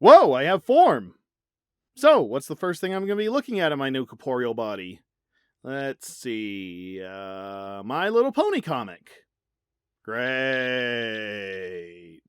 Whoa, I have form! So, what's the first thing I'm going to be looking at in my new corporeal body? Let's see, My Little Pony comic. Great.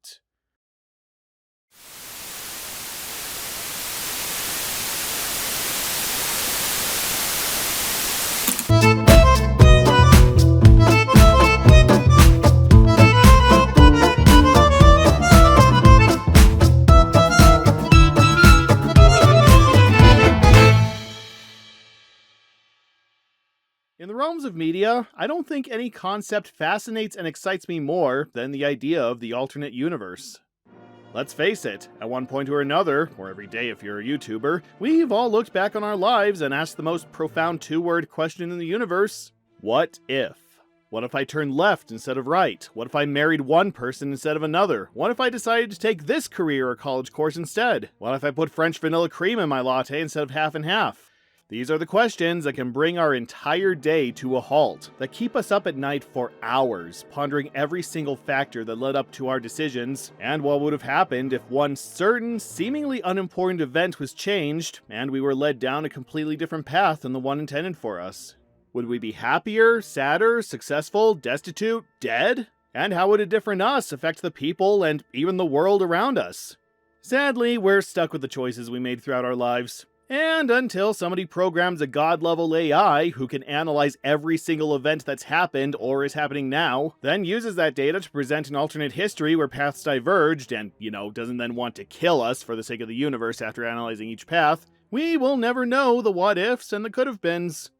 In the realms of media, I don't think any concept fascinates and excites me more than the idea of the alternate universe. Let's face it, at one point or another, or every day if you're a YouTuber, we've all looked back on our lives and asked the most profound two-word question in the universe: what if? What if I turned left instead of right? What if I married one person instead of another? What if I decided to take this career or college course instead? What if I put French vanilla cream in my latte instead of half and half? These are the questions that can bring our entire day to a halt, that keep us up at night for hours, pondering every single factor that led up to our decisions, and what would have happened if one certain, seemingly unimportant event was changed, and we were led down a completely different path than the one intended for us. Would we be happier, sadder, successful, destitute, dead? And how would a different us affect the people and even the world around us? Sadly, we're stuck with the choices we made throughout our lives. And until somebody programs a god-level AI who can analyze every single event that's happened or is happening now, then uses that data to present an alternate history where paths diverged and, doesn't then want to kill us for the sake of the universe after analyzing each path, we will never know the what-ifs and the could-have-beens.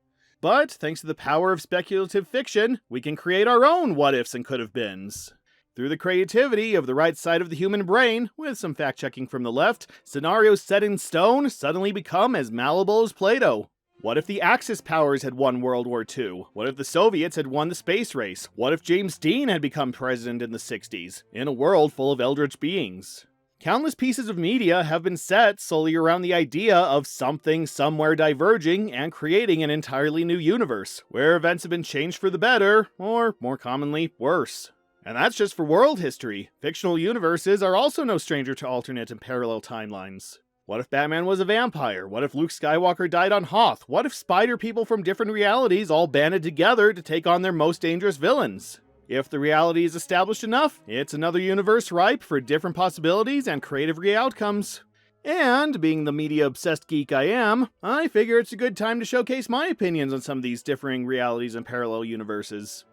But, thanks to the power of speculative fiction, we can create our own what-ifs and could-have-beens. Through the creativity of the right side of the human brain, with some fact-checking from the left, scenarios set in stone suddenly become as malleable as Play-Doh. What if the Axis powers had won World War II? What if the Soviets had won the space race? What if James Dean had become president in the 60s, in a world full of eldritch beings? Countless pieces of media have been set solely around the idea of something somewhere diverging and creating an entirely new universe, where events have been changed for the better, or, more commonly, worse. And that's just for world history. Fictional universes are also no stranger to alternate and parallel timelines. What if Batman was a vampire? What if Luke Skywalker died on Hoth? What if spider people from different realities all banded together to take on their most dangerous villains? If the reality is established enough, it's another universe ripe for different possibilities and creative outcomes. And, being the media-obsessed geek I am, I figure it's a good time to showcase my opinions on some of these differing realities and parallel universes.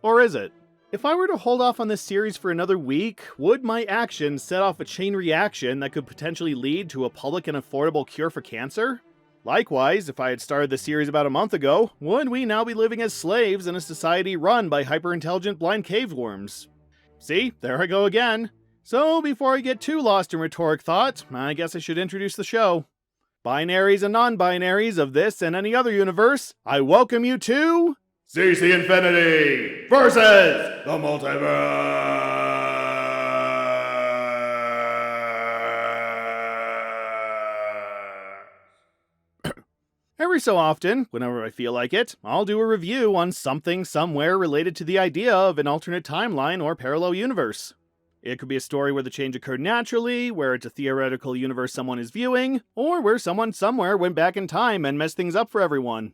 Or is it? If I were to hold off on this series for another week, would my actions set off a chain reaction that could potentially lead to a public and affordable cure for cancer? Likewise, if I had started the series about a month ago, would we now be living as slaves in a society run by hyper-intelligent blind caveworms? See, there I go again. So before I get too lost in rhetoric thought, I guess I should introduce the show. Binaries and non-binaries of this and any other universe, I welcome you to... CC Infinity versus the Multiverse! Every so often, whenever I feel like it, I'll do a review on something somewhere related to the idea of an alternate timeline or parallel universe. It could be a story where the change occurred naturally, where it's a theoretical universe someone is viewing, or where someone somewhere went back in time and messed things up for everyone.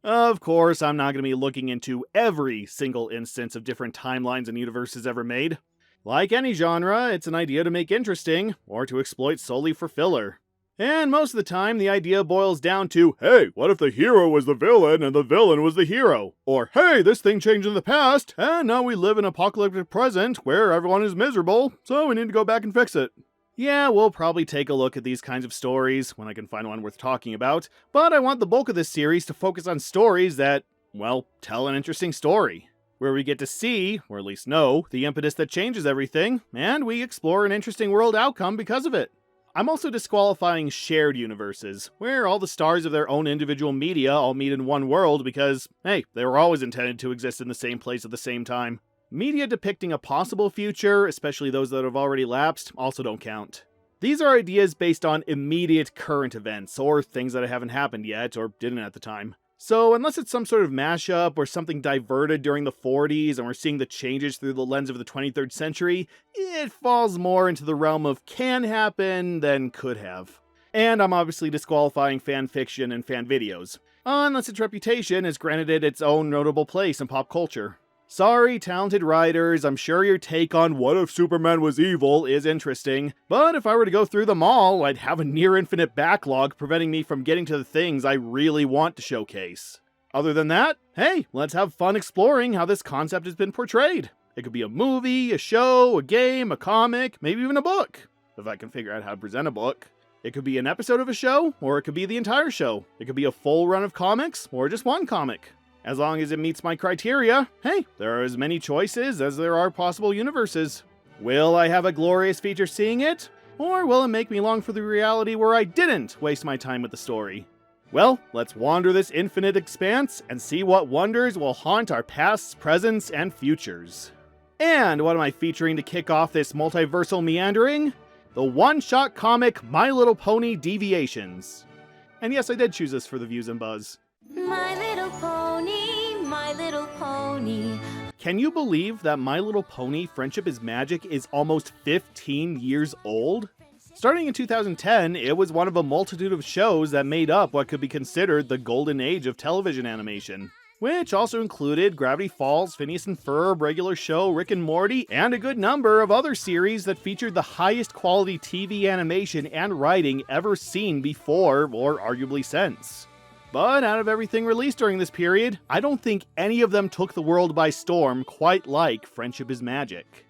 Of course, I'm not going to be looking into every single instance of different timelines and universes ever made. Like any genre, it's an idea to make interesting, or to exploit solely for filler. And most of the time, the idea boils down to, hey, what if the hero was the villain and the villain was the hero? Or, hey, this thing changed in the past, and now we live in an apocalyptic present where everyone is miserable, so we need to go back and fix it. Yeah, we'll probably take a look at these kinds of stories when I can find one worth talking about, but I want the bulk of this series to focus on stories that, well, tell an interesting story, where we get to see, or at least know, the impetus that changes everything, and we explore an interesting world outcome because of it. I'm also disqualifying shared universes, where all the stars of their own individual media all meet in one world because, hey, they were always intended to exist in the same place at the same time. Media depicting a possible future, especially those that have already lapsed, also don't count. These are ideas based on immediate current events, or things that haven't happened yet, or didn't at the time. So unless it's some sort of mashup or something diverted during the 40s and we're seeing the changes through the lens of the 23rd century, it falls more into the realm of can happen than could have. And I'm obviously disqualifying fan fiction and fan videos, unless its reputation has granted it its own notable place in pop culture. Sorry, talented writers, I'm sure your take on what if Superman was evil is interesting, but if I were to go through them all, I'd have a near-infinite backlog preventing me from getting to the things I really want to showcase. Other than that, hey, let's have fun exploring how this concept has been portrayed. It could be a movie, a show, a game, a comic, maybe even a book, if I can figure out how to present a book. It could be an episode of a show, or it could be the entire show. It could be a full run of comics, or just one comic. As long as it meets my criteria, hey, there are as many choices as there are possible universes. Will I have a glorious feature seeing it? Or will it make me long for the reality where I didn't waste my time with the story? Well, let's wander this infinite expanse and see what wonders will haunt our pasts, presents, and futures. And what am I featuring to kick off this multiversal meandering? The one-shot comic My Little Pony Deviations. And yes, I did choose this for the views and buzz. My little pony, my little pony. Can you believe that My Little Pony Friendship is Magic is almost 15 years old? Starting in 2010, it was one of a multitude of shows that made up what could be considered the golden age of television animation, which also included Gravity Falls, Phineas and Ferb, Regular Show, Rick and Morty, and a good number of other series that featured the highest quality TV animation and writing ever seen before or arguably since. But out of everything released during this period, I don't think any of them took the world by storm quite like Friendship is Magic.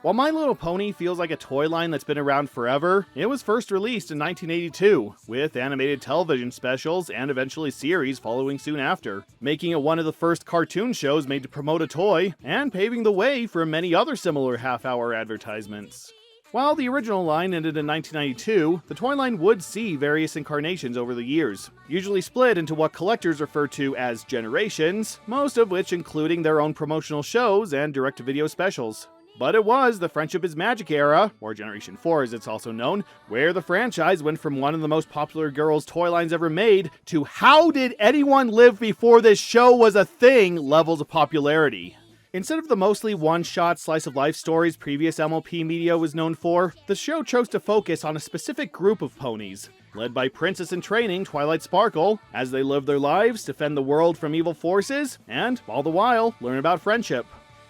While My Little Pony feels like a toy line that's been around forever, it was first released in 1982, with animated television specials and eventually series following soon after, making it one of the first cartoon shows made to promote a toy, and paving the way for many other similar half-hour advertisements. While the original line ended in 1992, the toy line would see various incarnations over the years, usually split into what collectors refer to as generations, most of which including their own promotional shows and direct-to-video specials. But it was the Friendship is Magic era, or Generation 4 as it's also known, where the franchise went from one of the most popular girls' toy lines ever made to how did anyone live before this show was a thing levels of popularity. Instead of the mostly one-shot slice-of-life stories previous MLP media was known for, the show chose to focus on a specific group of ponies, led by Princess in Training Twilight Sparkle, as they live their lives, defend the world from evil forces, and, all the while, learn about friendship.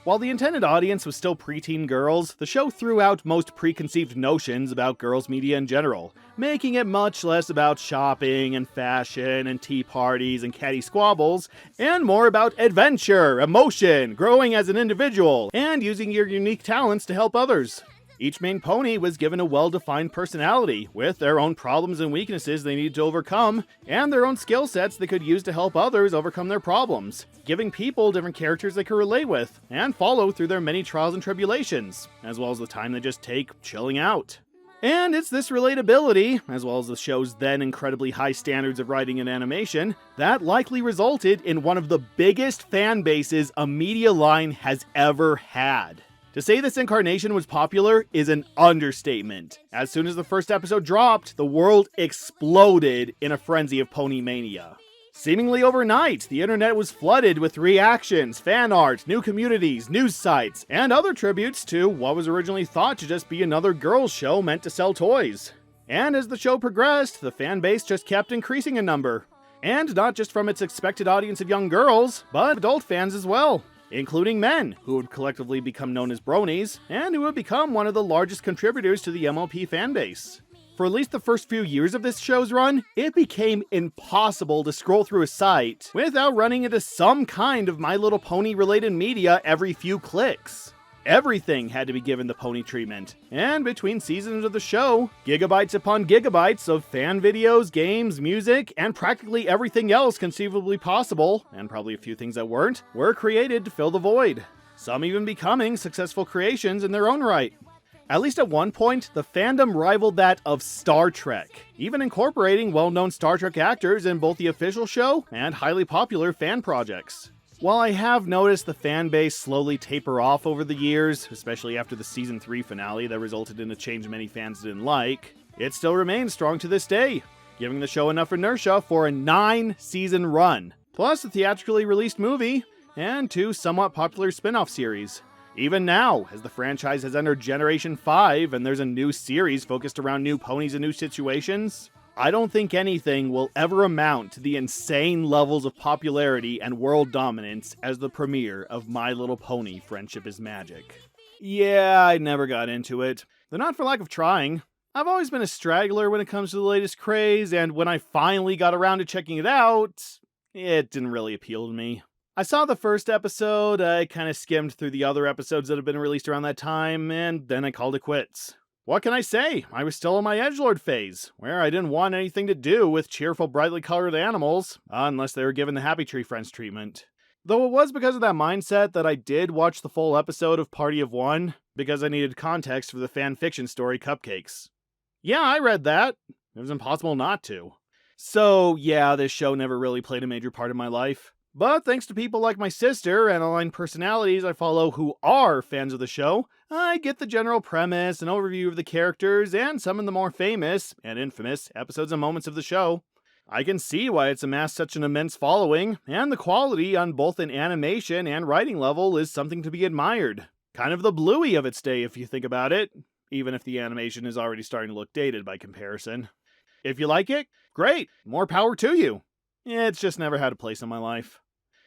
While the intended audience was still preteen girls, the show threw out most preconceived notions about girls' media in general, making it much less about shopping and fashion and tea parties and catty squabbles, and more about adventure, emotion, growing as an individual, and using your unique talents to help others. Each main pony was given a well-defined personality, with their own problems and weaknesses they needed to overcome, and their own skill sets they could use to help others overcome their problems, giving people different characters they could relate with, and follow through their many trials and tribulations, as well as the time they just take chilling out. And it's this relatability, as well as the show's then incredibly high standards of writing and animation, that likely resulted in one of the biggest fan bases a media line has ever had. To say this incarnation was popular is an understatement. As soon as the first episode dropped, the world exploded in a frenzy of pony mania. Seemingly overnight, the internet was flooded with reactions, fan art, new communities, news sites, and other tributes to what was originally thought to just be another girls' show meant to sell toys. And as the show progressed, the fan base just kept increasing in number. And not just from its expected audience of young girls, but adult fans as well, including men, who would collectively become known as bronies, and who would become one of the largest contributors to the MLP fanbase. For at least the first few years of this show's run, it became impossible to scroll through a site without running into some kind of My Little Pony related media every few clicks. Everything had to be given the pony treatment, and between seasons of the show, gigabytes upon gigabytes of fan videos, games, music, and practically everything else conceivably possible, and probably a few things that weren't, were created to fill the void. Some even becoming successful creations in their own right. At least at one point, the fandom rivaled that of Star Trek, even incorporating well-known Star Trek actors in both the official show and highly popular fan projects. While I have noticed the fan base slowly taper off over the years, especially after the Season 3 finale that resulted in a change many fans didn't like, it still remains strong to this day, giving the show enough inertia for a 9-season run. plus a theatrically released movie, and 2 somewhat popular spin-off series. Even now, as the franchise has entered Generation 5 and there's a new series focused around new ponies and new situations, I don't think anything will ever amount to the insane levels of popularity and world dominance as the premiere of My Little Pony: Friendship is Magic. Yeah, I never got into it, though not for lack of trying. I've always been a straggler when it comes to the latest craze, and when I finally got around to checking it out, it didn't really appeal to me. I saw the first episode, I kinda skimmed through the other episodes that have been released around that time, and then I called it quits. What can I say? I was still in my edgelord phase, where I didn't want anything to do with cheerful, brightly colored animals, unless they were given the Happy Tree Friends treatment. Though it was because of that mindset that I did watch the full episode of Party of One, because I needed context for the fan fiction story Cupcakes. Yeah, I read that. It was impossible not to. So yeah, this show never really played a major part in my life. But thanks to people like my sister and online personalities I follow who are fans of the show, I get the general premise, an overview of the characters, and some of the more famous and infamous episodes and moments of the show. I can see why it's amassed such an immense following, and the quality on both an animation and writing level is something to be admired. Kind of the Bluey of its day if you think about it, even if the animation is already starting to look dated by comparison. If you like it, great, more power to you. It's just never had a place in my life.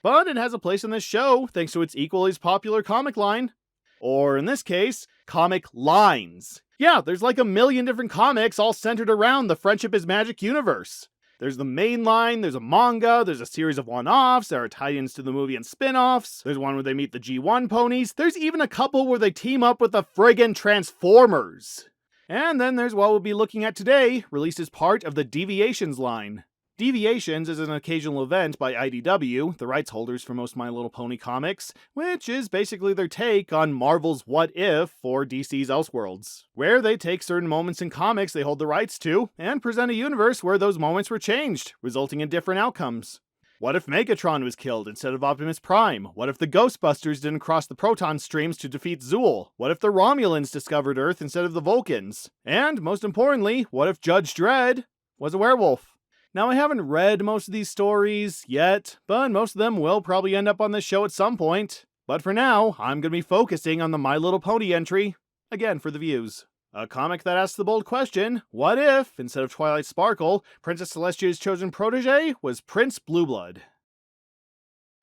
But it has a place in this show thanks to its equally as popular comic line. Or in this case, comic lines. Yeah, there's like a million different comics all centered around the Friendship is Magic universe. There's the main line, there's a manga, there's a series of one-offs, there are tie-ins to the movie and spin-offs, there's one where they meet the G1 ponies, there's even a couple where they team up with the friggin' Transformers. And then there's what we'll be looking at today, released as part of the Deviations line. Deviations is an occasional event by IDW, the rights holders for most My Little Pony comics, which is basically their take on Marvel's What If for DC's Elseworlds, where they take certain moments in comics they hold the rights to, and present a universe where those moments were changed, resulting in different outcomes. What if Megatron was killed instead of Optimus Prime? What if the Ghostbusters didn't cross the proton streams to defeat Zool? What if the Romulans discovered Earth instead of the Vulcans? And, most importantly, what if Judge Dredd was a werewolf? Now, I haven't read most of these stories yet, but most of them will probably end up on this show at some point. But for now, I'm going to be focusing on the My Little Pony entry, again for the views. A comic that asks the bold question, what if, instead of Twilight Sparkle, Princess Celestia's chosen protege was Prince Blueblood?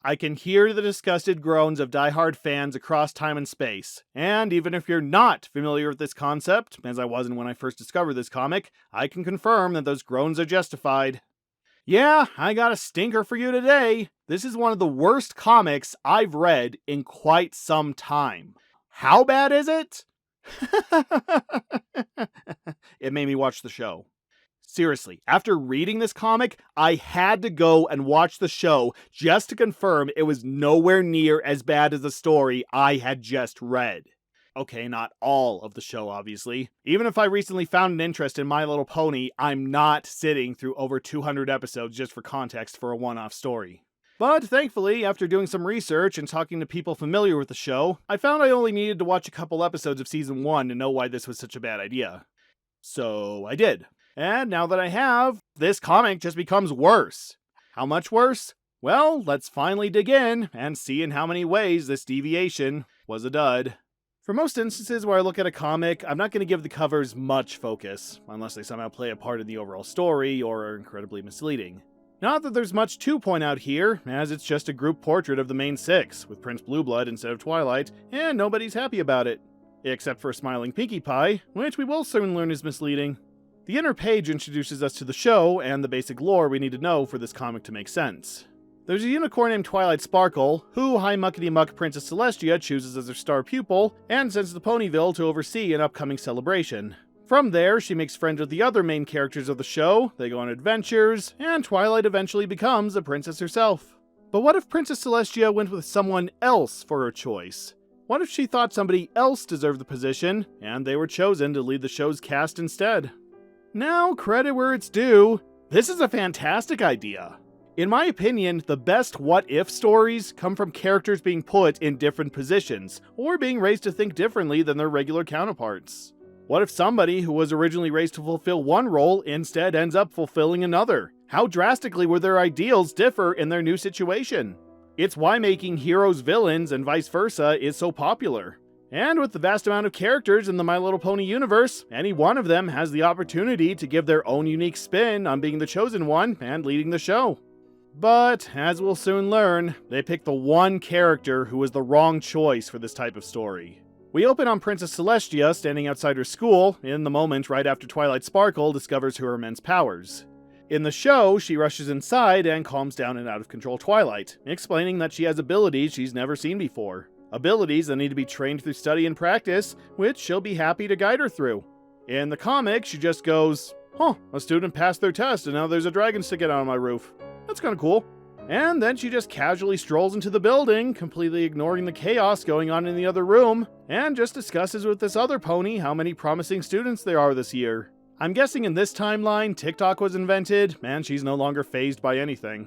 I can hear the disgusted groans of diehard fans across time and space, and even if you're not familiar with this concept, as I wasn't when I first discovered this comic, I can confirm that those groans are justified. Yeah, I got a stinker for you today. This is one of the worst comics I've read in quite some time. How bad is it? It made me watch the show. Seriously, after reading this comic, I had to go and watch the show just to confirm it was nowhere near as bad as the story I had just read. Okay, not all of the show, obviously. Even if I recently found an interest in My Little Pony, I'm not sitting through over 200 episodes just for context for a one-off story. But thankfully, after doing some research and talking to people familiar with the show, I found I only needed to watch a couple episodes of Season 1 to know why this was such a bad idea. So I did. And now that I have, this comic just becomes worse. How much worse? Well, let's finally dig in and see in how many ways this deviation was a dud. For most instances where I look at a comic, I'm not going to give the covers much focus, unless they somehow play a part in the overall story or are incredibly misleading. Not that there's much to point out here, as it's just a group portrait of the main six, with Prince Blueblood instead of Twilight, and nobody's happy about it. Except for a smiling Pinkie Pie, which we will soon learn is misleading. The inner page introduces us to the show and the basic lore we need to know for this comic to make sense. There's a unicorn named Twilight Sparkle, who High Muckety Muck Princess Celestia chooses as her star pupil, and sends to Ponyville to oversee an upcoming celebration. From there, she makes friends with the other main characters of the show, they go on adventures, and Twilight eventually becomes a princess herself. But what if Princess Celestia went with someone else for her choice? What if she thought somebody else deserved the position, and they were chosen to lead the show's cast instead? Now, credit where it's due, this is a fantastic idea. In my opinion, the best what-if stories come from characters being put in different positions, or being raised to think differently than their regular counterparts. What if somebody who was originally raised to fulfill one role instead ends up fulfilling another? How drastically would their ideals differ in their new situation? It's why making heroes villains and vice versa is so popular. And with the vast amount of characters in the My Little Pony universe, any one of them has the opportunity to give their own unique spin on being the chosen one and leading the show. But, as we'll soon learn, they picked the one character who was the wrong choice for this type of story. We open on Princess Celestia standing outside her school, in the moment right after Twilight Sparkle discovers her immense powers. In the show, she rushes inside and calms down an out-of-control Twilight, explaining that she has abilities she's never seen before. Abilities that need to be trained through study and practice, which she'll be happy to guide her through. In the comic, she just goes, a student passed their test and now there's a dragon sticking out on my roof. That's kinda cool. And then she just casually strolls into the building, completely ignoring the chaos going on in the other room, and just discusses with this other pony how many promising students there are this year. I'm guessing in this timeline, TikTok was invented, and she's no longer fazed by anything.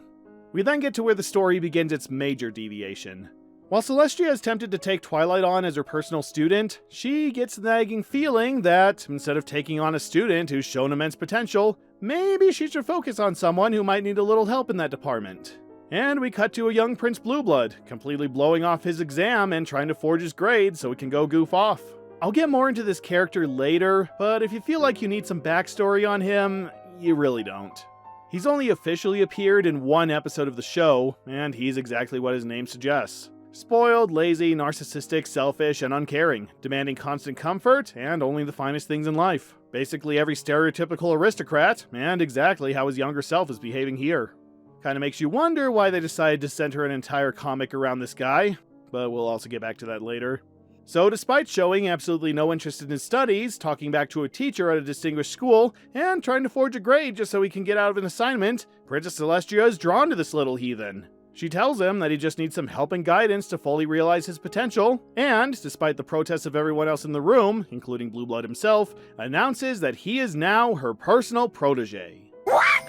We then get to where the story begins its major deviation. While Celestia is tempted to take Twilight on as her personal student, she gets the nagging feeling that, instead of taking on a student who's shown immense potential, maybe she should focus on someone who might need a little help in that department. And we cut to a young Prince Blueblood, completely blowing off his exam and trying to forge his grades so he can go goof off. I'll get more into this character later, but if you feel like you need some backstory on him, you really don't. He's only officially appeared in one episode of the show, and he's exactly what his name suggests. Spoiled, lazy, narcissistic, selfish, and uncaring, demanding constant comfort and only the finest things in life. Basically every stereotypical aristocrat, and exactly how his younger self is behaving here. Kinda makes you wonder why they decided to center an entire comic around this guy, but we'll also get back to that later. So despite showing absolutely no interest in his studies, talking back to a teacher at a distinguished school, and trying to forge a grade just so he can get out of an assignment, Princess Celestia is drawn to this little heathen. She tells him that he just needs some help and guidance to fully realize his potential, and, despite the protests of everyone else in the room, including Blueblood himself, announces that he is now her personal protege. What?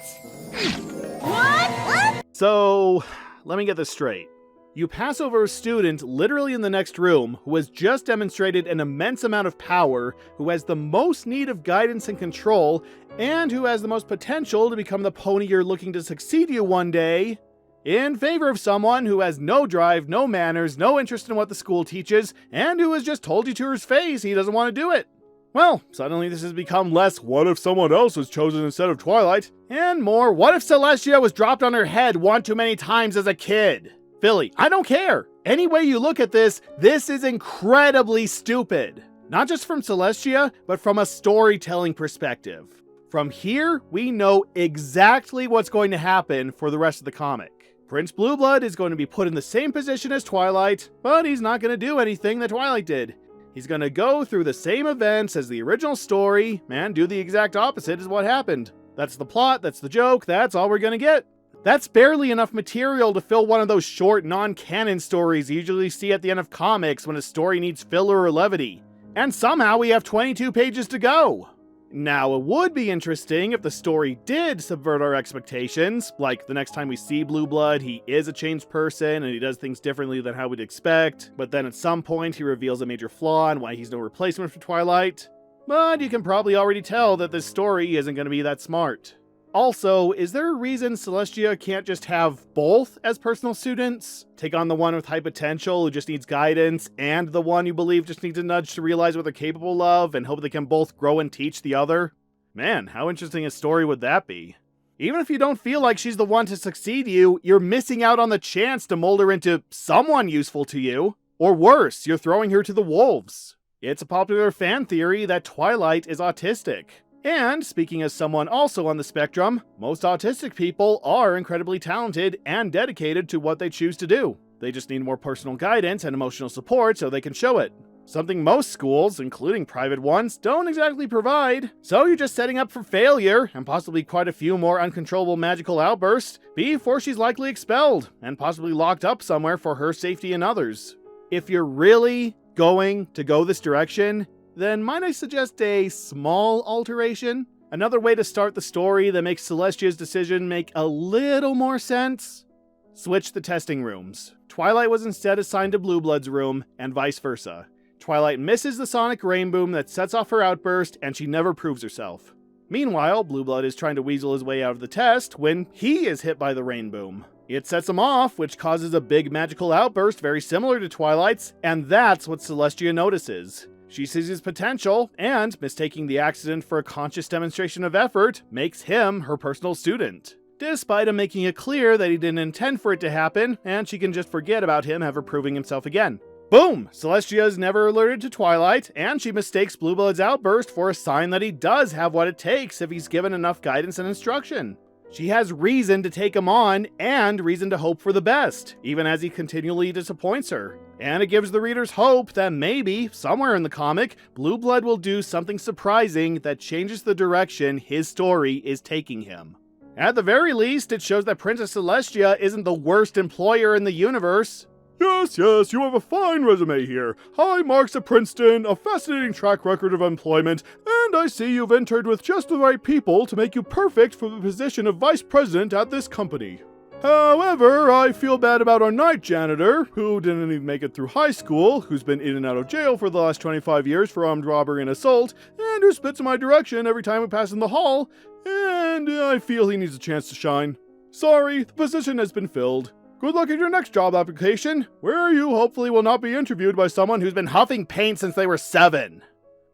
So, let me get this straight. You pass over a student literally in the next room who has just demonstrated an immense amount of power, who has the most need of guidance and control, and who has the most potential to become the pony you're looking to succeed you one day, in favor of someone who has no drive, no manners, no interest in what the school teaches, and who has just told you to his face he doesn't want to do it. Well, suddenly this has become less what if someone else was chosen instead of Twilight, and more what if Celestia was dropped on her head one too many times as a kid. Philly, I don't care. Any way you look at this is incredibly stupid. Not just from Celestia, but from a storytelling perspective. From here, we know exactly what's going to happen for the rest of the comic. Prince Blueblood is going to be put in the same position as Twilight, but he's not going to do anything that Twilight did. He's going to go through the same events as the original story, and do the exact opposite as what happened. That's the plot, that's the joke, that's all we're going to get. That's barely enough material to fill one of those short, non-canon stories you usually see at the end of comics when a story needs filler or levity. And somehow we have 22 pages to go! Now, it would be interesting if the story did subvert our expectations, like the next time we see Blueblood, he is a changed person and he does things differently than how we'd expect, but then at some point he reveals a major flaw and why he's no replacement for Twilight. But you can probably already tell that this story isn't going to be that smart. Also, is there a reason Celestia can't just have both as personal students? Take on the one with high potential who just needs guidance, and the one you believe just needs a nudge to realize what they're capable of, and hope they can both grow and teach the other? Man, how interesting a story would that be? Even if you don't feel like she's the one to succeed you, you're missing out on the chance to mold her into someone useful to you. Or worse, you're throwing her to the wolves. It's a popular fan theory that Twilight is autistic. And, speaking as someone also on the spectrum, most autistic people are incredibly talented and dedicated to what they choose to do. They just need more personal guidance and emotional support so they can show it. Something most schools, including private ones, don't exactly provide. So you're just setting up for failure, and possibly quite a few more uncontrollable magical outbursts, before she's likely expelled, and possibly locked up somewhere for her safety and others. If you're really going to go this direction, then might I suggest a small alteration? Another way to start the story that makes Celestia's decision make a little more sense? Switch the testing rooms. Twilight was instead assigned to Blueblood's room, and vice versa. Twilight misses the sonic rain boom that sets off her outburst, and she never proves herself. Meanwhile, Blueblood is trying to weasel his way out of the test when he is hit by the rain boom. It sets him off, which causes a big magical outburst very similar to Twilight's, and that's what Celestia notices. She sees his potential, and, mistaking the accident for a conscious demonstration of effort, makes him her personal student. Despite him making it clear that he didn't intend for it to happen, and she can just forget about him ever proving himself again. Boom! Celestia is never alerted to Twilight, and she mistakes Blueblood's outburst for a sign that he does have what it takes if he's given enough guidance and instruction. She has reason to take him on, and reason to hope for the best, even as he continually disappoints her. And it gives the readers hope that maybe, somewhere in the comic, Blueblood will do something surprising that changes the direction his story is taking him. At the very least, it shows that Princess Celestia isn't the worst employer in the universe. Yes, you have a fine resume here. High marks at Princeton, a fascinating track record of employment, and I see you've entered with just the right people to make you perfect for the position of vice president at this company. However, I feel bad about our night janitor, who didn't even make it through high school, who's been in and out of jail for the last 25 years for armed robbery and assault, and who spits in my direction every time we pass in the hall, and I feel he needs a chance to shine. Sorry, the position has been filled. Good luck at your next job application, where you hopefully will not be interviewed by someone who's been huffing paint since they were 7.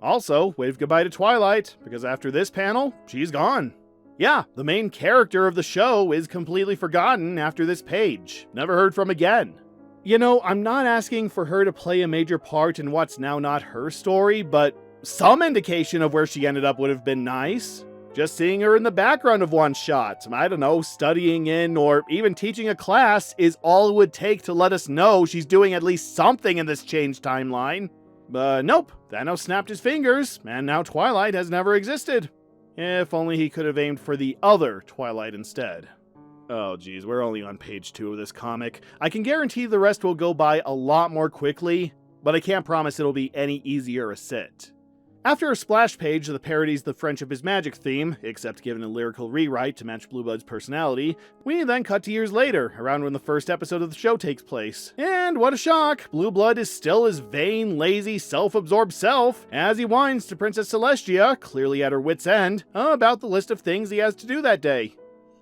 Also, wave goodbye to Twilight, because after this panel, she's gone. Yeah, the main character of the show is completely forgotten after this page. Never heard from again. You know, I'm not asking for her to play a major part in what's now not her story, but some indication of where she ended up would have been nice. Just seeing her in the background of one shot, I don't know, studying in or even teaching a class is all it would take to let us know she's doing at least something in this changed timeline. But nope, Thanos snapped his fingers, and now Twilight has never existed. If only he could have aimed for the other Twilight instead. Oh geez, we're only on page 2 of this comic. I can guarantee the rest will go by a lot more quickly, but I can't promise it'll be any easier a sit. After a splash page that parodies the Friendship is Magic theme, except given a lyrical rewrite to match Blueblood's personality, we then cut to years later, around when the first episode of the show takes place. And what a shock, Blueblood is still his vain, lazy, self-absorbed self, as he whines to Princess Celestia, clearly at her wit's end, about the list of things he has to do that day.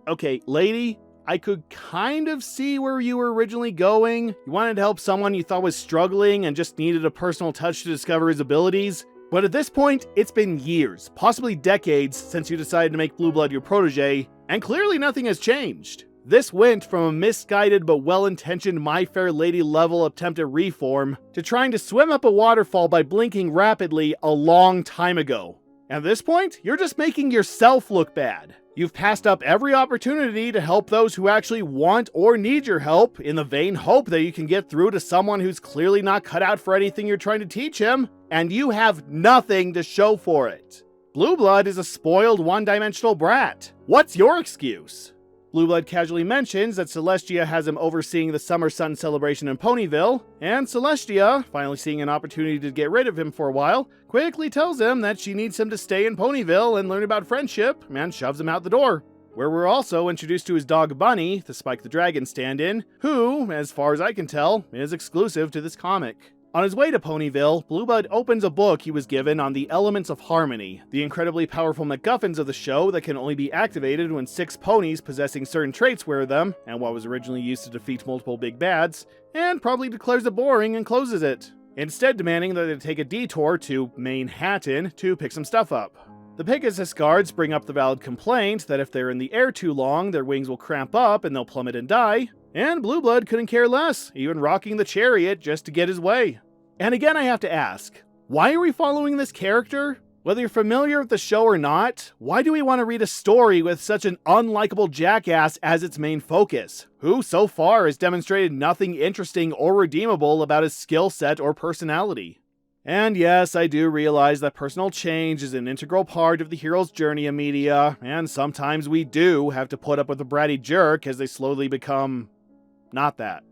Okay, lady, I could kind of see where you were originally going. You wanted to help someone you thought was struggling and just needed a personal touch to discover his abilities. But at this point, it's been years, possibly decades, since you decided to make Blueblood your protege, and clearly nothing has changed. This went from a misguided but well-intentioned My Fair Lady level attempt at reform, to trying to swim up a waterfall by blinking rapidly a long time ago. At this point, you're just making yourself look bad. You've passed up every opportunity to help those who actually want or need your help, in the vain hope that you can get through to someone who's clearly not cut out for anything you're trying to teach him, and you have nothing to show for it. Blueblood is a spoiled, one-dimensional brat. What's your excuse? Blueblood casually mentions that Celestia has him overseeing the Summer Sun celebration in Ponyville, and Celestia, finally seeing an opportunity to get rid of him for a while, quickly tells him that she needs him to stay in Ponyville and learn about friendship, and shoves him out the door. Where we're also introduced to his dog Bunny, the Spike the Dragon stand-in, who, as far as I can tell, is exclusive to this comic. On his way to Ponyville, Blueblood opens a book he was given on the elements of harmony, the incredibly powerful MacGuffins of the show that can only be activated when 6 ponies possessing certain traits wear them, and what was originally used to defeat multiple big bads, and probably declares it boring and closes it, instead demanding that they take a detour to Manhattan to pick some stuff up. The Pegasus guards bring up the valid complaint that if they're in the air too long, their wings will cramp up and they'll plummet and die, and Blueblood couldn't care less, even rocking the chariot just to get his way. And again I have to ask, why are we following this character? Whether you're familiar with the show or not, why do we want to read a story with such an unlikable jackass as its main focus, who so far has demonstrated nothing interesting or redeemable about his skill set or personality? And yes, I do realize that personal change is an integral part of the hero's journey in media, and sometimes we do have to put up with a bratty jerk as they slowly become not that.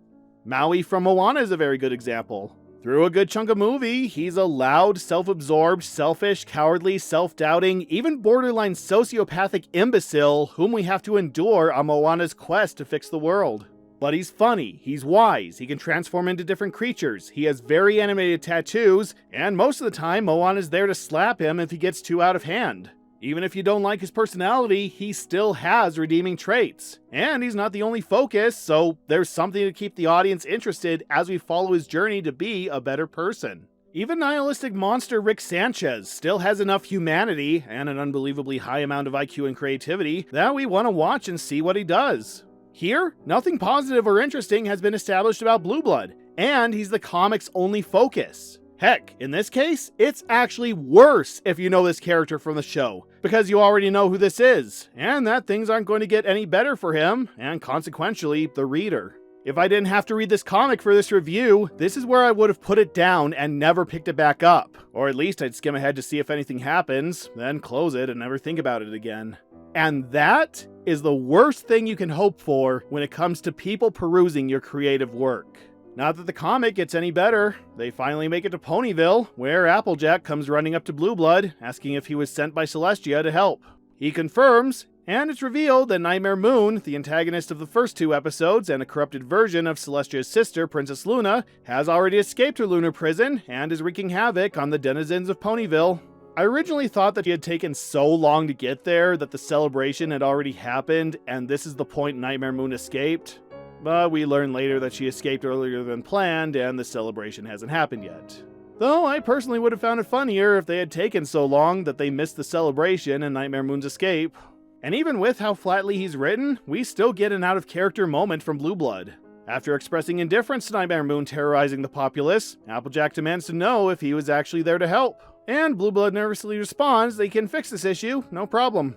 Maui from Moana is a very good example. Through a good chunk of movie, he's a loud, self-absorbed, selfish, cowardly, self-doubting, even borderline sociopathic imbecile whom we have to endure on Moana's quest to fix the world. But he's funny, he's wise, he can transform into different creatures, he has very animated tattoos, and most of the time Moana's there to slap him if he gets too out of hand. Even if you don't like his personality, he still has redeeming traits. And he's not the only focus, so there's something to keep the audience interested as we follow his journey to be a better person. Even nihilistic monster Rick Sanchez still has enough humanity and an unbelievably high amount of IQ and creativity that we want to watch and see what he does. Here, nothing positive or interesting has been established about Blueblood, and he's the comic's only focus. Heck, in this case, it's actually worse if you know this character from the show, because you already know who this is, and that things aren't going to get any better for him, and consequentially, the reader. If I didn't have to read this comic for this review, this is where I would have put it down and never picked it back up. Or at least I'd skim ahead to see if anything happens, then close it and never think about it again. And that is the worst thing you can hope for when it comes to people perusing your creative work. Not that the comic gets any better. They finally make it to Ponyville, where Applejack comes running up to Blueblood, asking if he was sent by Celestia to help. He confirms, and it's revealed that Nightmare Moon, the antagonist of the first 2 episodes and a corrupted version of Celestia's sister, Princess Luna, has already escaped her lunar prison and is wreaking havoc on the denizens of Ponyville. I originally thought that he had taken so long to get there that the celebration had already happened, and this is the point Nightmare Moon escaped. But we learn later that she escaped earlier than planned, and the celebration hasn't happened yet. Though I personally would have found it funnier if they had taken so long that they missed the celebration and Nightmare Moon's escape. And even with how flatly he's written, we still get an out-of-character moment from Blueblood. After expressing indifference to Nightmare Moon terrorizing the populace, Applejack demands to know if he was actually there to help. And Blueblood nervously responds they can fix this issue, no problem.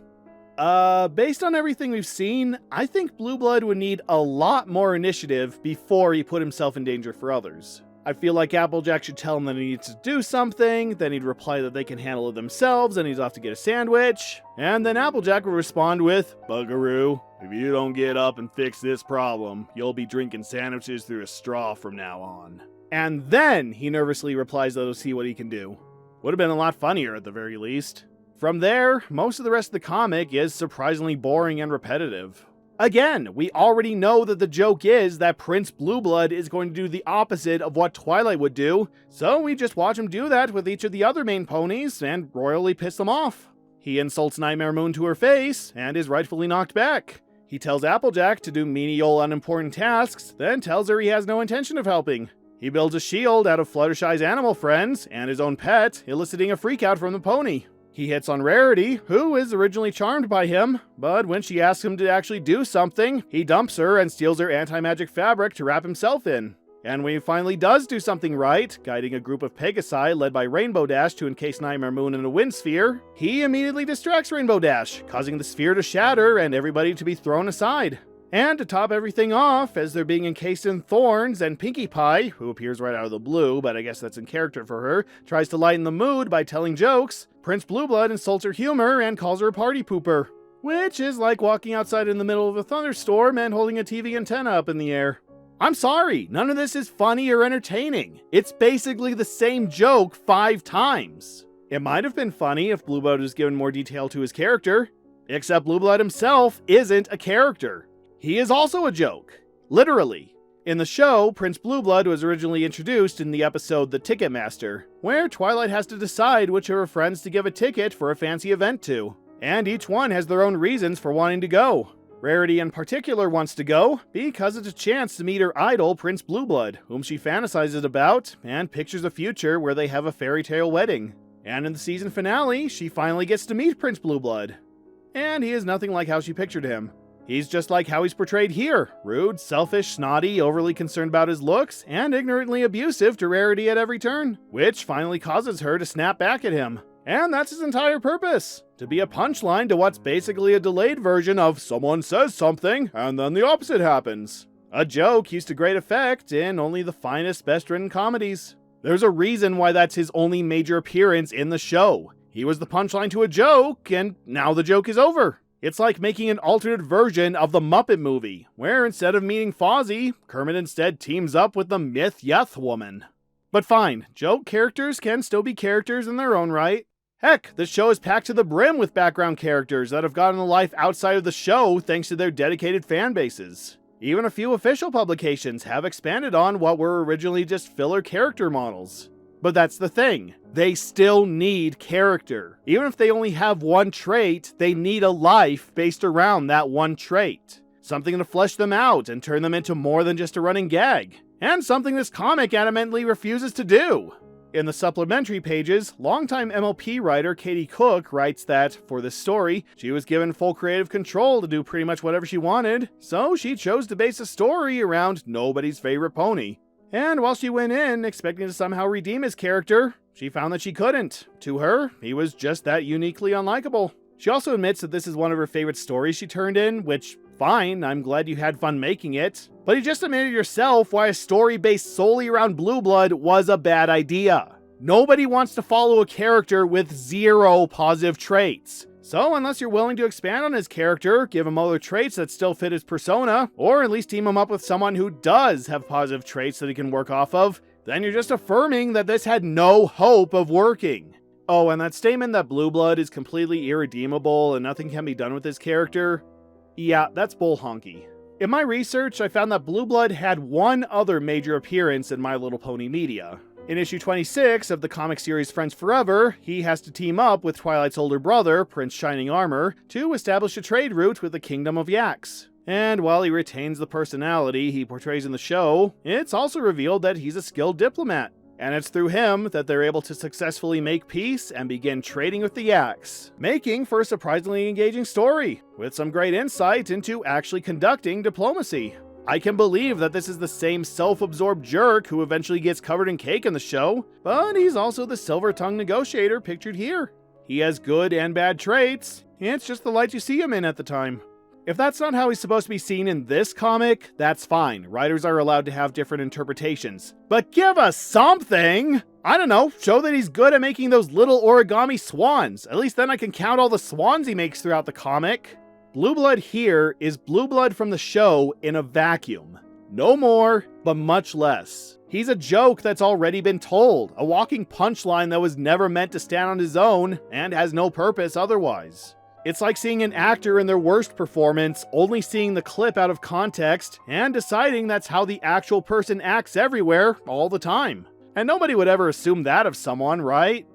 Based on everything we've seen, I think Blueblood would need a lot more initiative before he put himself in danger for others. I feel like Applejack should tell him that he needs to do something, then he'd reply that they can handle it themselves and he's off to get a sandwich, and then Applejack would respond with, "Bugaroo, if you don't get up and fix this problem, you'll be drinking sandwiches through a straw from now on." And then he nervously replies that he'll see what he can do. Would have been a lot funnier at the very least. From there, most of the rest of the comic is surprisingly boring and repetitive. Again, we already know that the joke is that Prince Blueblood is going to do the opposite of what Twilight would do, so we just watch him do that with each of the other main ponies and royally piss them off. He insults Nightmare Moon to her face and is rightfully knocked back. He tells Applejack to do menial unimportant tasks, then tells her he has no intention of helping. He builds a shield out of Fluttershy's animal friends and his own pet, eliciting a freakout from the pony. He hits on Rarity, who is originally charmed by him, but when she asks him to actually do something, he dumps her and steals her anti-magic fabric to wrap himself in. And when he finally does do something right, guiding a group of Pegasi led by Rainbow Dash to encase Nightmare Moon in a wind sphere, he immediately distracts Rainbow Dash, causing the sphere to shatter and everybody to be thrown aside. And to top everything off, as they're being encased in thorns, and Pinkie Pie, who appears right out of the blue, but I guess that's in character for her, tries to lighten the mood by telling jokes, Prince Blueblood insults her humor and calls her a party pooper. Which is like walking outside in the middle of a thunderstorm and holding a TV antenna up in the air. I'm sorry, none of this is funny or entertaining. It's basically the same joke 5 times. It might have been funny if Blueblood was given more detail to his character, except Blueblood himself isn't a character. He is also a joke. Literally. In the show, Prince Blueblood was originally introduced in the episode The Ticketmaster, where Twilight has to decide which of her friends to give a ticket for a fancy event to. And each one has their own reasons for wanting to go. Rarity in particular wants to go because it's a chance to meet her idol, Prince Blueblood, whom she fantasizes about and pictures a future where they have a fairy tale wedding. And in the season finale, she finally gets to meet Prince Blueblood. And he is nothing like how she pictured him. He's just like how he's portrayed here, rude, selfish, snotty, overly concerned about his looks, and ignorantly abusive to Rarity at every turn, which finally causes her to snap back at him. And that's his entire purpose, to be a punchline to what's basically a delayed version of someone says something, and then the opposite happens. A joke used to great effect in only the finest, best-written comedies. There's a reason why that's his only major appearance in the show. He was the punchline to a joke, and now the joke is over. It's like making an alternate version of the Muppet movie, where instead of meeting Fozzie, Kermit instead teams up with the Myth Yeth woman. But fine, joke characters can still be characters in their own right. Heck, the show is packed to the brim with background characters that have gotten a life outside of the show thanks to their dedicated fan bases. Even a few official publications have expanded on what were originally just filler character models. But that's the thing. They still need character. Even if they only have one trait, they need a life based around that one trait. Something to flesh them out and turn them into more than just a running gag. And something this comic adamantly refuses to do. In the supplementary pages, longtime MLP writer Katie Cook writes that, for this story, she was given full creative control to do pretty much whatever she wanted, so she chose to base a story around nobody's favorite pony. And while she went in expecting to somehow redeem his character, she found that she couldn't. To her, he was just that uniquely unlikable. She also admits that this is one of her favorite stories she turned in, which, fine, I'm glad you had fun making it. But you just admitted yourself why a story based solely around Blueblood was a bad idea. Nobody wants to follow a character with 0 positive traits. So unless you're willing to expand on his character, give him other traits that still fit his persona, or at least team him up with someone who does have positive traits that he can work off of, then you're just affirming that this had no hope of working. Oh, and that statement that Blueblood is completely irredeemable and nothing can be done with his character, yeah, that's bull honky. In my research, I found that Blueblood had one other major appearance in My Little Pony media. In issue 26 of the comic series Friends Forever, he has to team up with Twilight's older brother, Prince Shining Armor, to establish a trade route with the Kingdom of Yaks. And while he retains the personality he portrays in the show, it's also revealed that he's a skilled diplomat. And it's through him that they're able to successfully make peace and begin trading with the Yaks, making for a surprisingly engaging story, with some great insight into actually conducting diplomacy. I can believe that this is the same self-absorbed jerk who eventually gets covered in cake in the show, but he's also the silver-tongued negotiator pictured here. He has good and bad traits, it's just the light you see him in at the time. If that's not how he's supposed to be seen in this comic, that's fine. Writers are allowed to have different interpretations. But give us something! I don't know, show that he's good at making those little origami swans. At least then I can count all the swans he makes throughout the comic. Blueblood here is Blueblood from the show in a vacuum. No more, but much less. He's a joke that's already been told, a walking punchline that was never meant to stand on his own, and has no purpose otherwise. It's like seeing an actor in their worst performance, only seeing the clip out of context, and deciding that's how the actual person acts everywhere, all the time. And nobody would ever assume that of someone, right?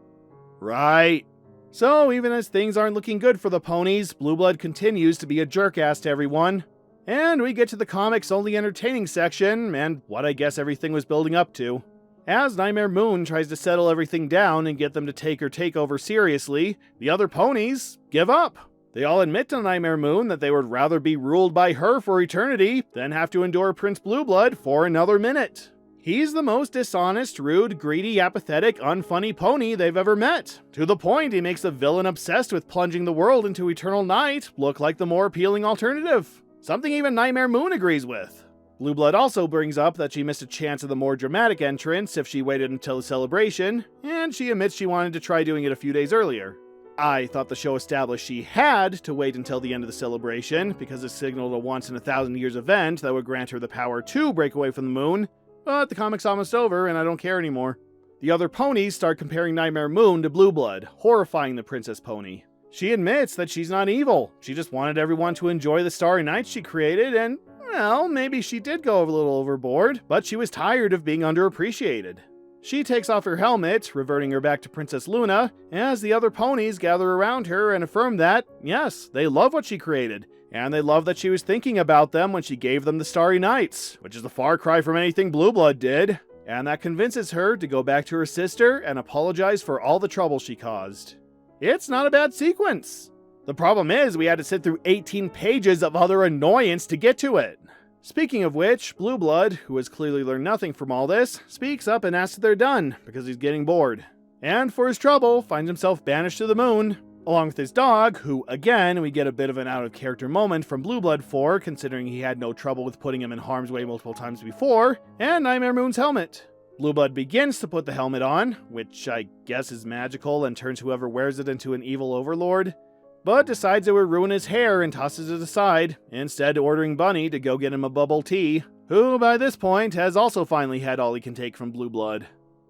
Right. So even as things aren't looking good for the ponies, Blueblood continues to be a jerk-ass to everyone. And we get to the comic's only entertaining section, and what I guess everything was building up to. As Nightmare Moon tries to settle everything down and get them to take her takeover seriously, the other ponies give up. They all admit to Nightmare Moon that they would rather be ruled by her for eternity than have to endure Prince Blueblood for another minute. He's the most dishonest, rude, greedy, apathetic, unfunny pony they've ever met. To the point he makes the villain obsessed with plunging the world into eternal night look like the more appealing alternative. Something even Nightmare Moon agrees with. Blueblood also brings up that she missed a chance of the more dramatic entrance if she waited until the celebration, and she admits she wanted to try doing it a few days earlier. I thought the show established she had to wait until the end of the celebration, because it signaled a once-in-a-thousand-years event that would grant her the power to break away from the moon, but the comic's almost over and I don't care anymore. The other ponies start comparing Nightmare Moon to Blueblood, horrifying the princess pony. She admits that she's not evil, she just wanted everyone to enjoy the starry nights she created, and well, maybe she did go a little overboard, but she was tired of being underappreciated. She takes off her helmet, reverting her back to Princess Luna, as the other ponies gather around her and affirm that, yes, they love what she created, and they love that she was thinking about them when she gave them the Starry Nights, which is a far cry from anything Blueblood did, and that convinces her to go back to her sister and apologize for all the trouble she caused. It's not a bad sequence. The problem is we had to sit through 18 pages of other annoyance to get to it. Speaking of which, Blueblood, who has clearly learned nothing from all this, speaks up and asks that they're done, because he's getting bored. And for his trouble, finds himself banished to the moon, along with his dog, who, again, we get a bit of an out-of-character moment from Blueblood for, considering he had no trouble with putting him in harm's way multiple times before, and Nightmare Moon's helmet. Blueblood begins to put the helmet on, which I guess is magical and turns whoever wears it into an evil overlord, but decides it would ruin his hair and tosses it aside, instead ordering Bunny to go get him a bubble tea, who by this point has also finally had all he can take from Blueblood.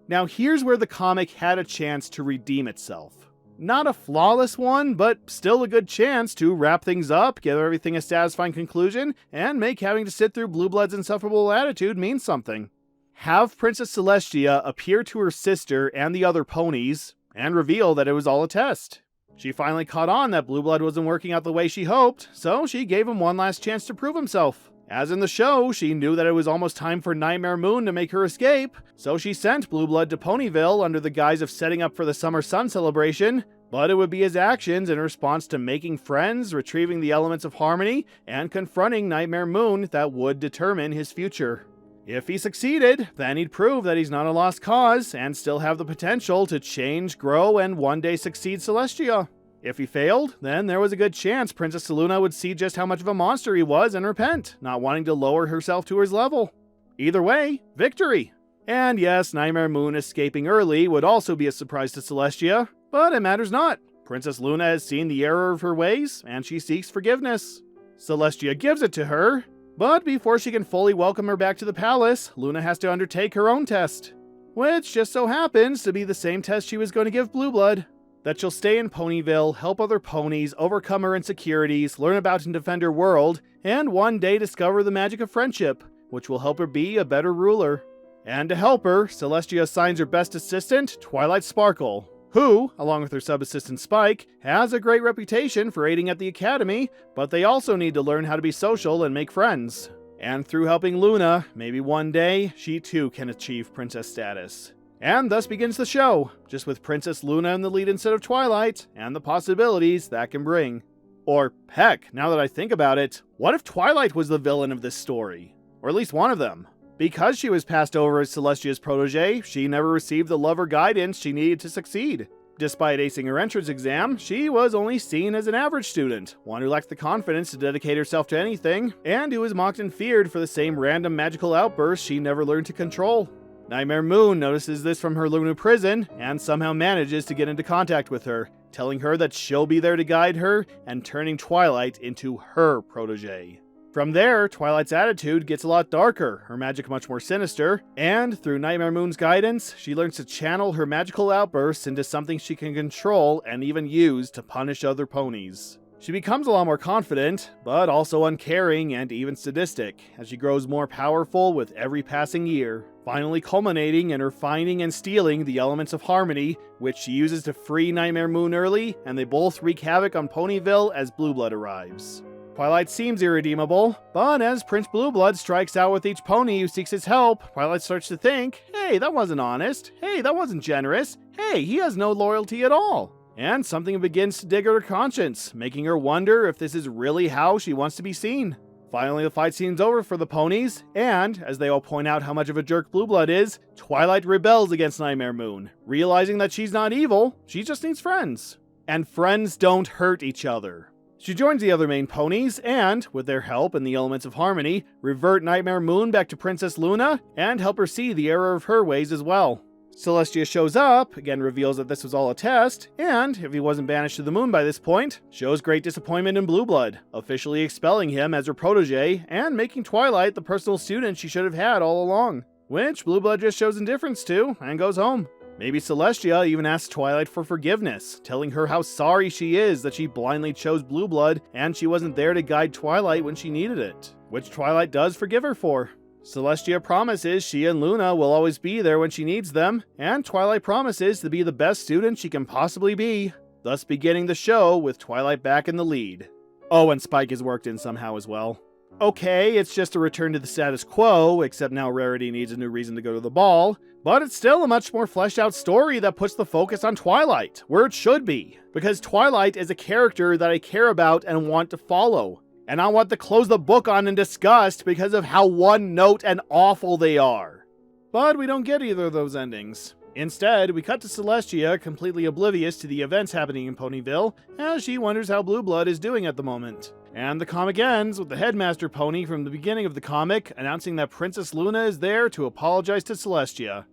Now here's where the comic had a chance to redeem itself. Not a flawless one, but still a good chance to wrap things up, give everything a satisfying conclusion, and make having to sit through Blueblood's insufferable attitude mean something. have Princess Celestia appear to her sister and the other ponies and reveal that it was all a test. She finally caught on that Blueblood wasn't working out the way she hoped, so she gave him one last chance to prove himself. As in the show, she knew that it was almost time for Nightmare Moon to make her escape, so she sent Blueblood to Ponyville under the guise of setting up for the Summer Sun celebration, but it would be his actions in response to making friends, retrieving the elements of harmony, and confronting Nightmare Moon that would determine his future. If he succeeded, then he'd prove that he's not a lost cause, and still have the potential to change, grow, and one day succeed Celestia. If he failed, then there was a good chance Princess Luna would see just how much of a monster he was and repent, not wanting to lower herself to his level. Either way, victory! And yes, Nightmare Moon escaping early would also be a surprise to Celestia, but it matters not. Princess Luna has seen the error of her ways, and she seeks forgiveness. Celestia gives it to her, but before she can fully welcome her back to the palace, Luna has to undertake her own test, which just so happens to be the same test she was going to give Blueblood. That she'll stay in Ponyville, help other ponies, overcome her insecurities, learn about and defend her world, and one day discover the magic of friendship, which will help her be a better ruler. And to help her, Celestia assigns her best assistant, Twilight Sparkle, who, along with her sub-assistant Spike, has a great reputation for aiding at the academy, but they also need to learn how to be social and make friends. And through helping Luna, maybe one day, she too can achieve princess status. And thus begins the show, just with Princess Luna in the lead instead of Twilight, and the possibilities that can bring. Or, heck, now that I think about it, what if Twilight was the villain of this story? Or at least one of them? Because she was passed over as Celestia's protege, she never received the love or guidance she needed to succeed. Despite acing her entrance exam, she was only seen as an average student, one who lacked the confidence to dedicate herself to anything, and who was mocked and feared for the same random magical outbursts she never learned to control. Nightmare Moon notices this from her Luna prison, and somehow manages to get into contact with her, telling her that she'll be there to guide her, and turning Twilight into her protege. From there, Twilight's attitude gets a lot darker, her magic much more sinister, and through Nightmare Moon's guidance, she learns to channel her magical outbursts into something she can control and even use to punish other ponies. She becomes a lot more confident, but also uncaring and even sadistic, as she grows more powerful with every passing year, finally culminating in her finding and stealing the elements of harmony, which she uses to free Nightmare Moon early, and they both wreak havoc on Ponyville as Blueblood arrives. Twilight seems irredeemable, but as Prince Blueblood strikes out with each pony who seeks his help, Twilight starts to think, hey, that wasn't honest, hey, that wasn't generous, hey, he has no loyalty at all. And something begins to dig at her conscience, making her wonder if this is really how she wants to be seen. Finally, the fight seems over for the ponies, and, as they all point out how much of a jerk Blueblood is, Twilight rebels against Nightmare Moon, realizing that she's not evil, she just needs friends. And friends don't hurt each other. She joins the other main ponies, and, with their help and the elements of harmony, revert Nightmare Moon back to Princess Luna, and help her see the error of her ways as well. Celestia shows up, again reveals that this was all a test, and, if he wasn't banished to the moon by this point, shows great disappointment in Blueblood, officially expelling him as her protege, and making Twilight the personal student she should have had all along, which Blueblood just shows indifference to, and goes home. Maybe Celestia even asks Twilight for forgiveness, telling her how sorry she is that she blindly chose Blueblood, and she wasn't there to guide Twilight when she needed it, which Twilight does forgive her for. Celestia promises she and Luna will always be there when she needs them, and Twilight promises to be the best student she can possibly be, thus beginning the show with Twilight back in the lead. Oh, and Spike is worked in somehow as well. Okay, it's just a return to the status quo, except now Rarity needs a new reason to go to the ball, but it's still a much more fleshed out story that puts the focus on Twilight, where it should be, because Twilight is a character that I care about and want to follow. And I want to close the book on in disgust because of how one-note and awful they are. But we don't get either of those endings. Instead, we cut to Celestia completely oblivious to the events happening in Ponyville, as she wonders how Blueblood is doing at the moment. And the comic ends with the headmaster pony from the beginning of the comic announcing that Princess Luna is there to apologize to Celestia.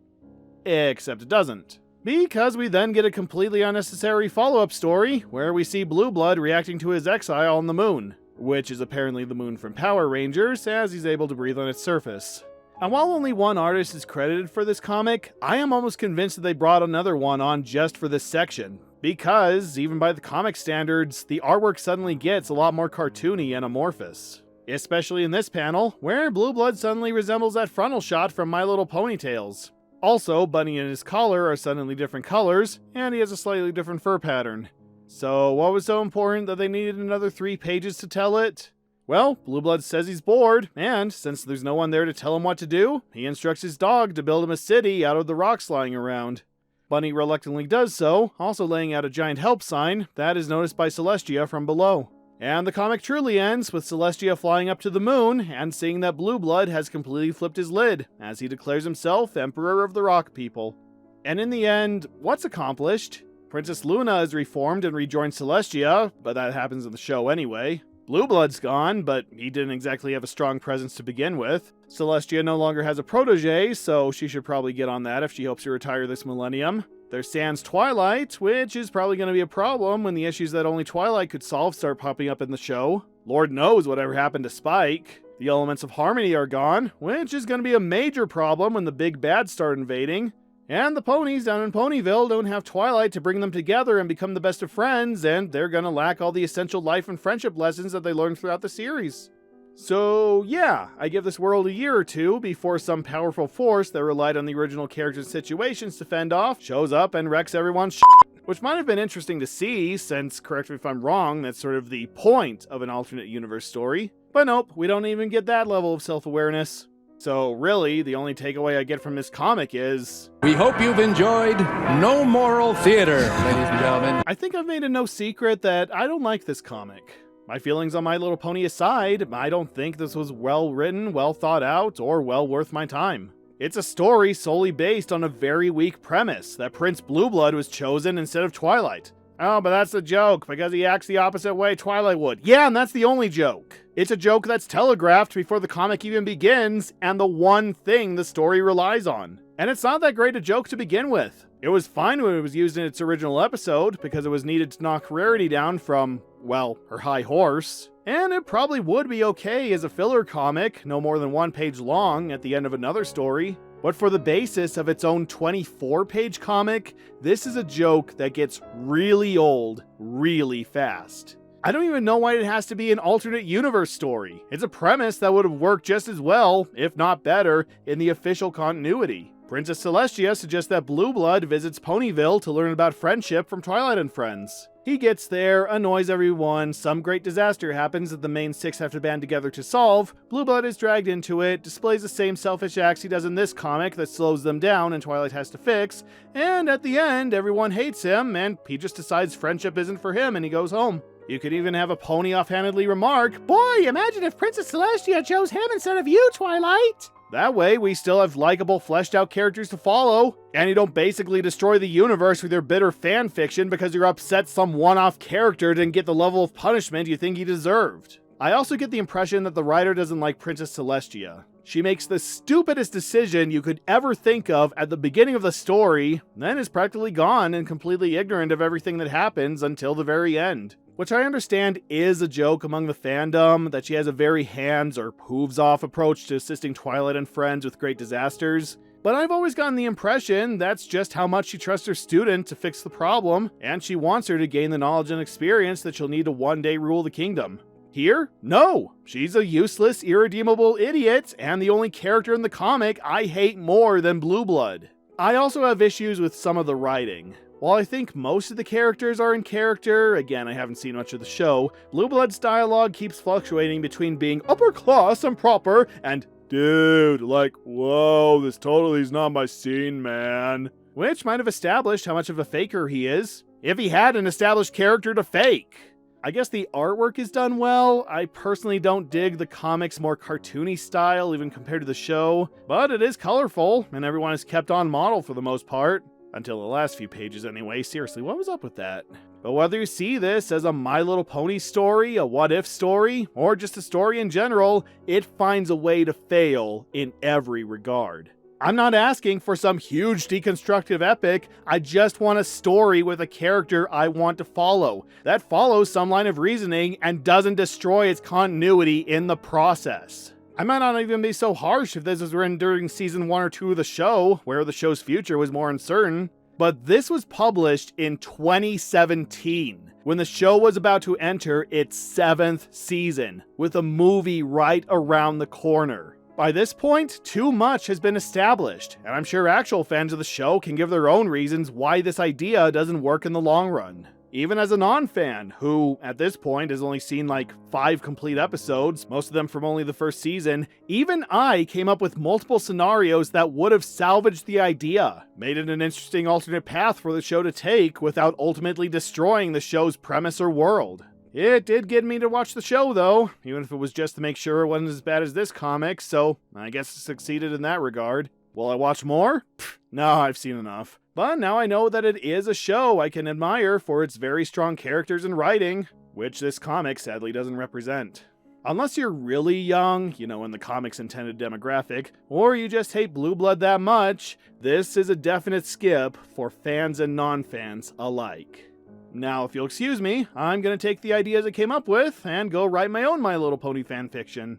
Except it doesn't. Because we then get a completely unnecessary follow-up story where we see Blueblood reacting to his exile on the moon, which is apparently the moon from Power Rangers, as he's able to breathe on its surface. And while only one artist is credited for this comic, I am almost convinced that they brought another one on just for this section, because, even by the comic standards, the artwork suddenly gets a lot more cartoony and amorphous. Especially in this panel, where Blueblood suddenly resembles that frontal shot from My Little Ponytails. Also, Bunny and his collar are suddenly different colors, and he has a slightly different fur pattern. So what was so important that they needed another 3 pages to tell it? Well, Blueblood says he's bored, and since there's no one there to tell him what to do, he instructs his dog to build him a city out of the rocks lying around. Bunny reluctantly does so, also laying out a giant help sign that is noticed by Celestia from below. And the comic truly ends with Celestia flying up to the moon and seeing that Blueblood has completely flipped his lid, as he declares himself Emperor of the Rock People. And in the end, what's accomplished? Princess Luna is reformed and rejoins Celestia, but that happens in the show anyway. Blueblood's gone, but he didn't exactly have a strong presence to begin with. Celestia no longer has a protege, so she should probably get on that if she hopes to retire this millennium. There's sans Twilight, which is probably going to be a problem when the issues that only Twilight could solve start popping up in the show. Lord knows whatever happened to Spike. The elements of harmony are gone, which is going to be a major problem when the big bads start invading. And the ponies down in Ponyville don't have Twilight to bring them together and become the best of friends, and they're going to lack all the essential life and friendship lessons that they learned throughout the series. So yeah, I give this world a year or two before some powerful force that relied on the original characters' situations to fend off shows up and wrecks everyone's shit. Which might have been interesting to see, since, correct me if I'm wrong, that's sort of the point of an alternate universe story. But nope, we don't even get that level of self-awareness. So really, the only takeaway I get from this comic is... We hope you've enjoyed No Moral Theater, ladies and gentlemen. I think I've made it no secret that I don't like this comic. My feelings on My Little Pony aside, I don't think this was well written, well thought out, or well worth my time. It's a story solely based on a very weak premise, that Prince Blueblood was chosen instead of Twilight. Oh, but that's a joke, because he acts the opposite way Twilight would. Yeah, and that's the only joke. It's a joke that's telegraphed before the comic even begins, and the one thing the story relies on. And it's not that great a joke to begin with. It was fine when it was used in its original episode, because it was needed to knock Rarity down from, well, her high horse. And it probably would be okay as a filler comic, no more than 1 page long, at the end of another story. But for the basis of its own 24-page comic, this is a joke that gets really old, really fast. I don't even know why it has to be an alternate universe story. It's a premise that would have worked just as well, if not better, in the official continuity. Princess Celestia suggests that Blueblood visits Ponyville to learn about friendship from Twilight and friends. He gets there, annoys everyone, some great disaster happens that the main 6 have to band together to solve, Blueblood is dragged into it, displays the same selfish acts he does in this comic that slows them down and Twilight has to fix, and at the end, everyone hates him, and he just decides friendship isn't for him and he goes home. You could even have a pony offhandedly remark, "Boy, imagine if Princess Celestia chose him instead of you, Twilight!" That way, we still have likable, fleshed-out characters to follow, and you don't basically destroy the universe with your bitter fan fiction because you're upset some one-off character didn't get the level of punishment you think he deserved. I also get the impression that the writer doesn't like Princess Celestia. She makes the stupidest decision you could ever think of at the beginning of the story, then is practically gone and completely ignorant of everything that happens until the very end. Which I understand is a joke among the fandom, that she has a very hands or hooves-off approach to assisting Twilight and friends with great disasters. But I've always gotten the impression that's just how much she trusts her student to fix the problem, and she wants her to gain the knowledge and experience that she'll need to one day rule the kingdom. Here? No! She's a useless, irredeemable idiot, and the only character in the comic I hate more than Blueblood. I also have issues with some of the writing. While I think most of the characters are in character, again, I haven't seen much of the show, Blueblood's dialogue keeps fluctuating between being upper class and proper and, dude, like, whoa, this totally is not my scene, man. Which might have established how much of a faker he is, if he had an established character to fake. I guess the artwork is done well. I personally don't dig the comic's more cartoony style, even compared to the show, but it is colorful, and everyone is kept on model for the most part. Until the last few pages anyway. Seriously, what was up with that? But whether you see this as a My Little Pony story, a what-if story, or just a story in general, it finds a way to fail in every regard. I'm not asking for some huge deconstructive epic, I just want a story with a character I want to follow, that follows some line of reasoning and doesn't destroy its continuity in the process. I might not even be so harsh if this was written during season 1 or 2 of the show, where the show's future was more uncertain, but this was published in 2017, when the show was about to enter its 7th season, with a movie right around the corner. By this point, too much has been established, and I'm sure actual fans of the show can give their own reasons why this idea doesn't work in the long run. Even as a non-fan, who, at this point, has only seen like 5 complete episodes, most of them from only the first season, even I came up with multiple scenarios that would have salvaged the idea, made it an interesting alternate path for the show to take without ultimately destroying the show's premise or world. It did get me to watch the show, though, even if it was just to make sure it wasn't as bad as this comic, so I guess it succeeded in that regard. Will I watch more? No, I've seen enough. But now I know that it is a show I can admire for its very strong characters and writing, which this comic sadly doesn't represent. Unless you're really young, in the comic's intended demographic, or you just hate Blueblood that much, this is a definite skip for fans and non-fans alike. Now, if you'll excuse me, I'm going to take the ideas I came up with and go write my own My Little Pony fanfiction.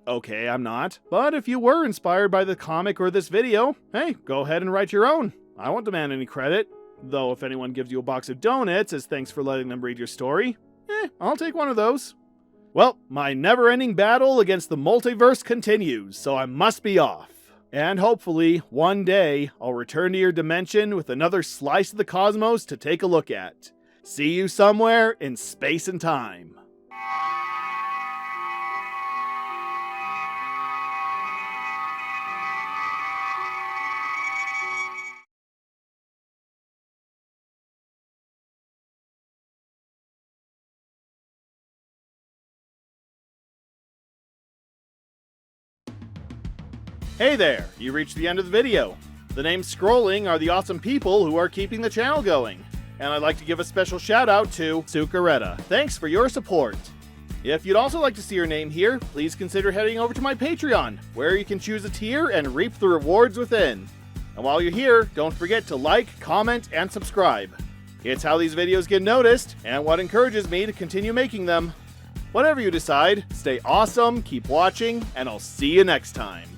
Okay, I'm not, but if you were inspired by the comic or this video, hey, go ahead and write your own. I won't demand any credit, though if anyone gives you a box of donuts as thanks for letting them read your story, I'll take one of those. Well, my never-ending battle against the multiverse continues, so I must be off. And hopefully, one day, I'll return to your dimension with another slice of the cosmos to take a look at. See you somewhere in space and time. Hey there, you reached the end of the video. The names scrolling are the awesome people who are keeping the channel going. And I'd like to give a special shout out to Sukaretta. Thanks for your support. If you'd also like to see your name here, please consider heading over to my Patreon, where you can choose a tier and reap the rewards within. And while you're here, don't forget to like, comment, and subscribe. It's how these videos get noticed, and what encourages me to continue making them. Whatever you decide, stay awesome, keep watching, and I'll see you next time.